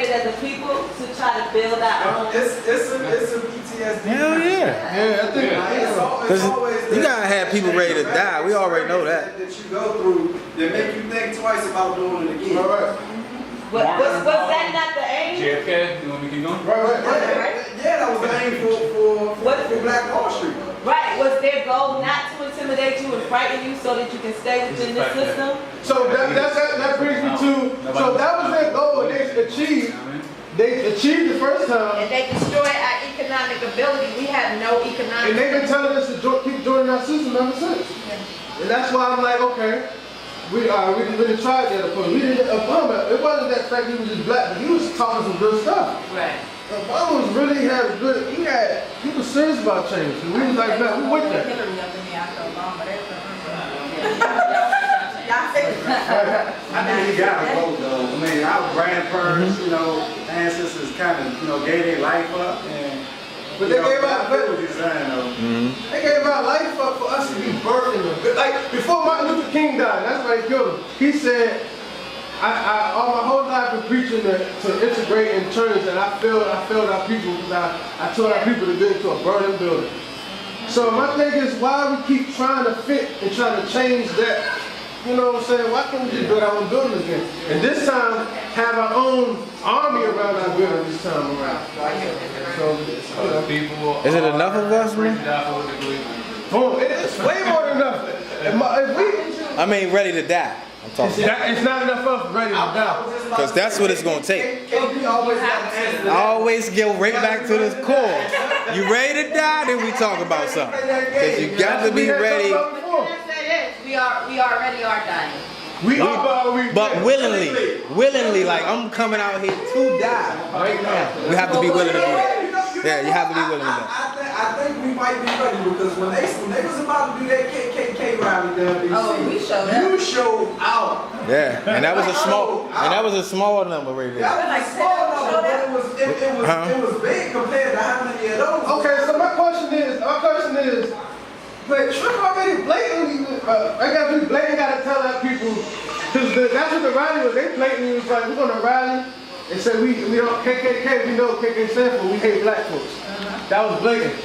incorporated as a people to try to build our own. It's a PTSD. Hell yeah. Yeah, I think It's always You gotta have people ready to die. We already know that. That you go through that make you think twice about doing it again. All right. Was that not the aim? JFK, you want me to keep going? Yeah, that was the aim for Black Wall Street. Right, was their goal not to intimidate you and frighten you so that you can stay within the system? So that brings me to, so that was their goal, and they achieved the first time, And they destroyed our economic ability. We have no economic. and they've been telling us to keep joining our system ever since. And that's why I'm like, okay, we didn't really try that approach. We didn't, Obama, it wasn't that fact he was just black, but he was talking some good stuff. Right. Obama was really had good, he was serious about change. And we was like, man, we with that. Hillary up in there after Obama. I think he got a vote though. I mean, our grandparents, you know, ancestors kind of, you know, gave their life up. And, But they gave out, what you're saying though. they gave our life up for us to be birthed in the, like before Martin Luther King died, that's why he killed him. He said, I all my whole life been preaching to integrate and turns, and I failed our people because I told our people to get into a burning building. So my thing is, why we keep trying to fit and trying to change that? You know what I'm saying? Why can't we just build our own building again? And this time, have our own army around our building this time around. So, People. Is it enough of us, man? boom, it's way more than enough. If I mean, ready to die. I'm talking. it's not enough of us ready to die. Because that's what it's gonna take. KP always got to answer that. Always get right back to the core. You ready to die, then we talk about something. Because you got to be ready. We already are dying. But willingly, like I'm coming out here to die right now. We have to be willing to do that. Yeah, you have to be willing to do that. I think we might be ready because when they was about to do that KKK rally down in DC, we showed up. you showed out. Yeah, and that was a small number right there. That was a small number, but it was big compared to how many of those. Okay, so my question is, but Trump already blatantly, I guess we blatantly gotta tell our people, because that's what the rally was. They blatantly was like, we're gonna rally and say we don't KKK. We know what KKK stands for. We hate black folks. That was blatant.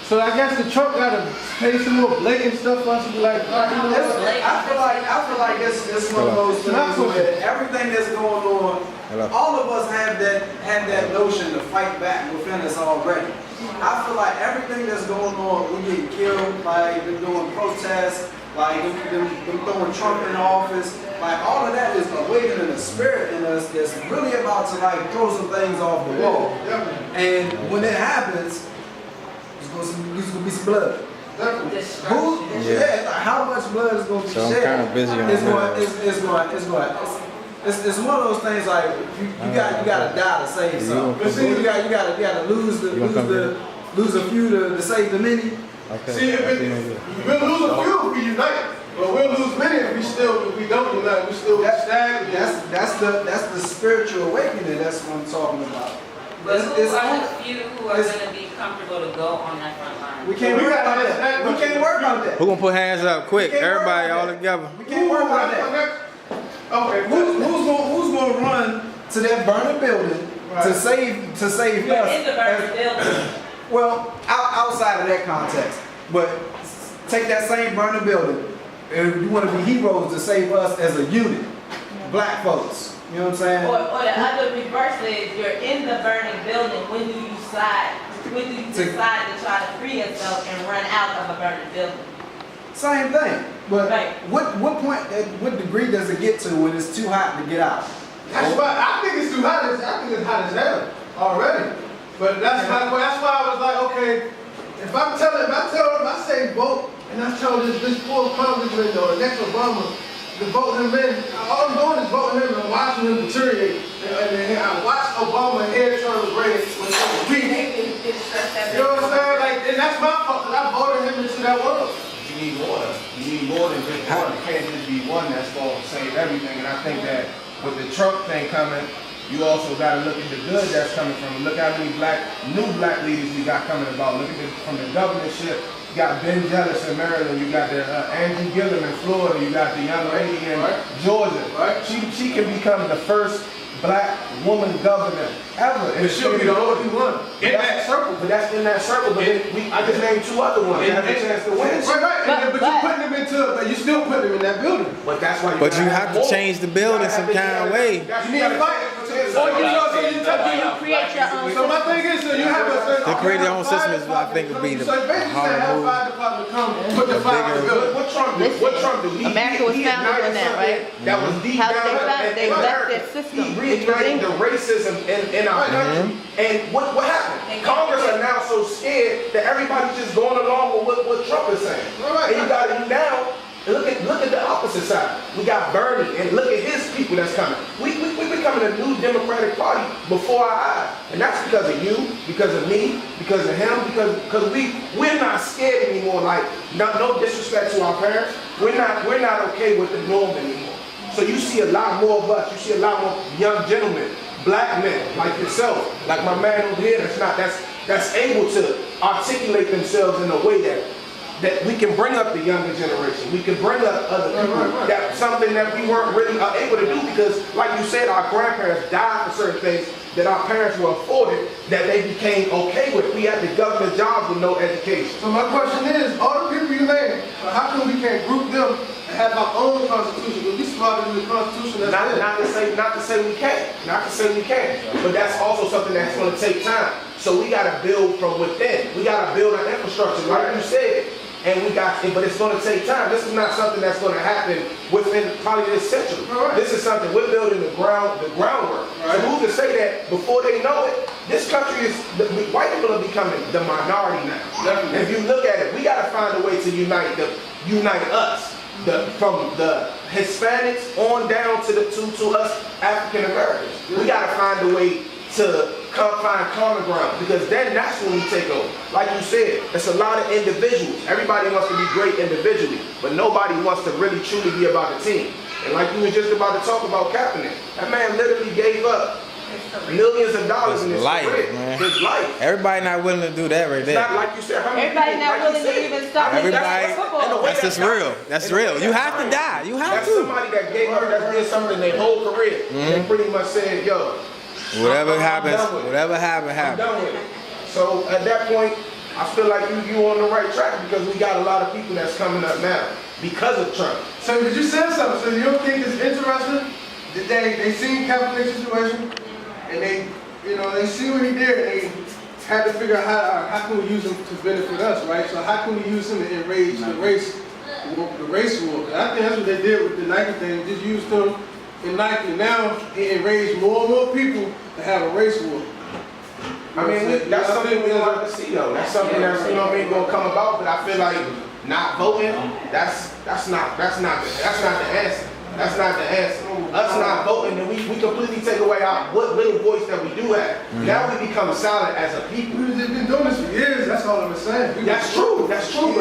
So I guess the Trump gotta say some more blatant stuff for us to be like, all right, you know what? I feel like it's one of those things where everything that's going on, all of us have that notion to fight back within us already. I feel like everything that's going on, we getting killed, like them doing protests, like them throwing Trump in office, like all of that is awakening the spirit in us that's really about to like throw some things off the wall. And when it happens, there's gonna be some blood. Who? Yeah. Like how much blood is gonna be So I'm shed? kind of busy on that. It's one of those things like you gotta die to save something. You gotta lose a few to save the many. Okay. See, we'll lose a few if we unite, but we'll lose many if we don't unite. We still stagnant. That's the spiritual awakening. That's what I'm talking about. But who are the few who are going to be comfortable to go on that front line? We can't work on that. We can't work on that. Who gonna put hands up quick? Everybody all together. We can't work on that. Okay, Who's gonna run to that burning building to save You're us? in the burning building. Well, outside of that context, but take that same burning building, and you want to be heroes to save us as a unit, black folks. You know what I'm saying? Or the other reverse is you're in the burning building. When do you decide to try to free yourself and run out of a burning building? Same thing. But Right. what point, what degree does it get to when it's too hot to get out? that's why I think it's too hot. I think it's hot as hell already. But that's why I was like, okay, if I say vote, and I tell this poor congressman or next Obama to vote him in, all I'm doing is voting him and watching him deteriorate. And I watched Obama hair turn gray when he was weak. You know what I'm saying? Like, and that's my fault that I voted him into that world. You need water. You need more than just water. It can't just be one that's going to save everything. And I think that with the Trump thing coming, you also got to look at the good that's coming from it. Look how many new black leaders we got coming about. Look at from the governorship You got Ben Jealous in Maryland. You got the Andrew Gillum in Florida. You got the young lady in Georgia. Right. She can become the first black woman governor ever. And she'll be the only one in that circle. But that's in that circle. But then I just named 2 other ones that have a chance to win. Right. But you're putting them but you still putting them in that building. But that's why. But you have to change the building some kind of way. You need to fight. Or do you create your own So my thing is, so you have a certain. To create your own system is, I think, would be the So basically, hard have move. fire department come put the fire in the building. What Trump do? What Trump do? America was founded on that, right? That was deep How down. did they found it? They left America. their system. He reignited the racism in our country. And what happened? Congress are now so scared that everybody's just going along with what Trump is saying. And you got to now look at the opposite side. We got Bernie, and look at his people that's coming. We becoming a new Democratic Party before our eyes, and that's because of you, because of me, because of him, because we're not scared anymore. Like no disrespect to our parents, we're not okay with the norm anymore. So you see a lot more of us. You see a lot more young gentlemen, black men like yourself, like my man over here. That's able to articulate themselves in a way that we can bring up the younger generation. We can bring up other people. That's something that we weren't really able to do because, like you said, our grandparents died for certain things that our parents were afforded that they became okay with. We had the government jobs with no education. So my question is, all the people you named, how come we can't group them and have our own constitution? Because we smarter than the constitution that's there. Not to say we can't. But that's also something that's going to take time. So we got to build from within. We got to build our infrastructure, like you said. But it's going to take time. This is not something that's going to happen within probably this century. Right. This is something we're building the groundwork. Right. So who can say that before they know it? This country the white people are becoming the minority now. Definitely. If you look at it, we got to find a way to unite us. From the Hispanics on down to us African Americans. We got to find a way to find common ground because then that's when we take over. Like you said, it's a lot of individuals. Everybody wants to be great individually, but nobody wants to really truly be about the team. And like you were just about to talk about Kaepernick, that man literally gave up millions of dollars in his life, career, man. his life. Everybody not willing to do that right It's there. not like you said. How many Everybody people, not like you willing to said, even stop Everybody- football. That's just real. That's real. You have to die. You have That's to. somebody that gave up, that did something their whole career. They pretty much said, yo, Whatever I'm happens, done with it. whatever happens, I'm happens. done with it. So at that point, I feel like you on the right track because we got a lot of people that's coming up now because of Trump. So did you say something? So you don't think it's interesting that they seen Kaepernick's situation and they see what he did and they had to figure out how can we use him to benefit us, right? So how can we use him to enrage the race war? Because I think that's what they did with the Nike thing. They just used him in Nike. Now it enraged more and more people to have a race war. I mean, that's something we don't like to see though. That's something that's gonna come about. But I feel like not voting, that's not the answer. That's not the answer. Us not voting, then we completely take away what little voice that we do have. Now we become silent as a people. We've just been doing this for years. That's all I'm saying. That's true. But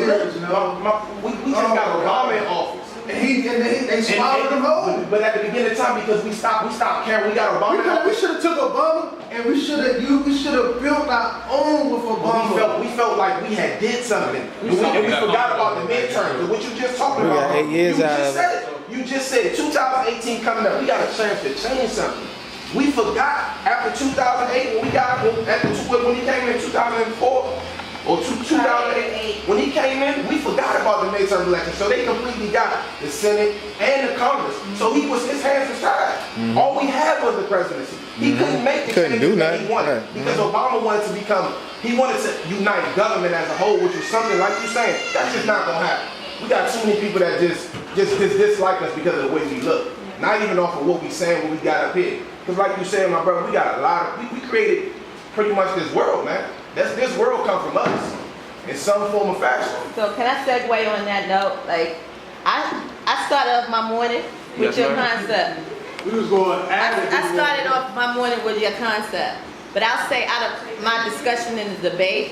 Years, you know? we just got Obama in office. And they swallowed him whole. But at the beginning of time, because we stopped caring, we got Obama in We office. should have took Obama and we should have built our own with Obama. We felt like we had did something. And we forgot about the midterms. And what you just talking We about. got 8 years you out just of said it. You just said it. 2018 coming up. We got a chance to change something. We forgot after 2008 when he came in 2004 or 2008 when he came in, we forgot about the midterm election. So they completely got the Senate and the Congress. So his hands was tied. All we had was the presidency. He couldn't make the Couldn't do changes that he nothing. wanted Right. because Obama wanted to unite government as a whole, which was something like you saying. That's just not gonna happen. We got too many people that just dislike us because of the way we look. Not even off of what we saying, what we got up here. Because like you said, my brother, we got a lot of, we created pretty much this world, man. This world come from us in some form or fashion. So can I segue on that note? Like, I started off my morning with your concept. We was going I started off my morning with your concept. But I'll say out of my discussion in the debate,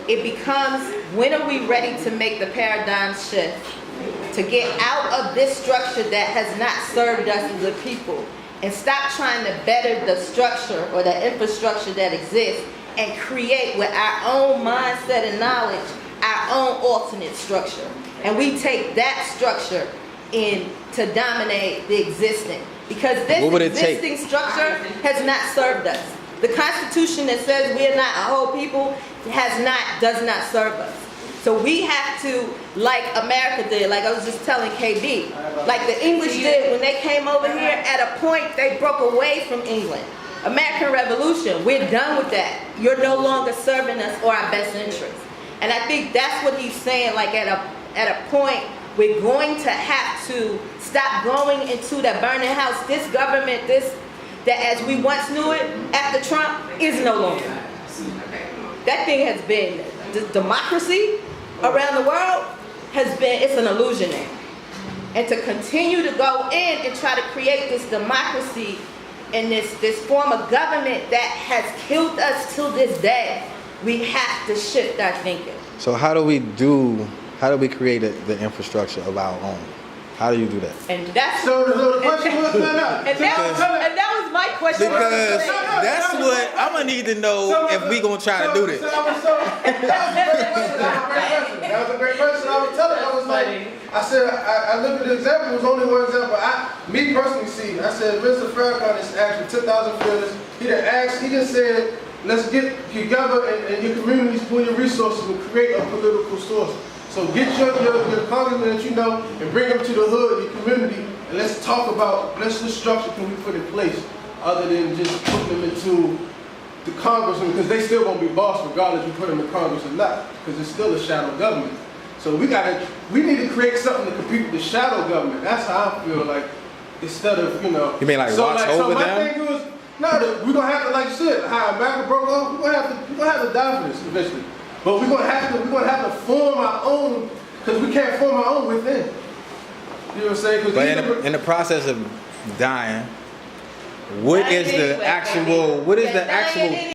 it becomes, when are we ready to make the paradigm shift? To get out of this structure that has not served us as a people and stop trying to better the structure or the infrastructure that exists and create with our own mindset and knowledge our our own alternate structure. And we take that structure in to dominate the existing. Because this What would it take? existing structure has not served us. The Constitution that says we are not a whole people does not serve us. So we have to, like America did, like I was just telling KB, like the English did when they came over here, at a point they broke away from England. American Revolution, we're done with that. You're no longer serving us or our best interests. And I think that's what he's saying, like at a point, we're going to have to stop going into the burning house. This government, that as we once knew it after Trump, is no longer. That thing has been, the democracy around the world it's an illusion now. And to continue to go in and try to create this democracy and this form of government that has killed us till this day, we have to shift our thinking. So how do we create the infrastructure of our own? How do you do that? And that's So the question was, and that was my question. Because that's what I'm gonna need to know if we gonna try to do this. That was a great question. I was telling, I was like, I said, I looked at the example, it was only one example. Me personally see, I said, Mr. Farrakhan is actually 10,000 fielders. He just said, let's get together and your communities, pool your resources and create a political source. So get your congressman that you know and bring them to the hood, your community, and let's talk about, what structure can we put in place other than just putting them into the congressman, because they still gonna be boss regardless if you put them in Congress or not, because it's still a shadow government. So we need to create something to compete with the shadow government. That's how I feel, like, instead of, you know. You mean like watch over my them? thing was, we're gonna have to, like you said, how America broke off, we're gonna have to die for this eventually. But we're gonna have to form our own, because we can't form our own within. You know what I'm saying? But in the process of dying, what is the actual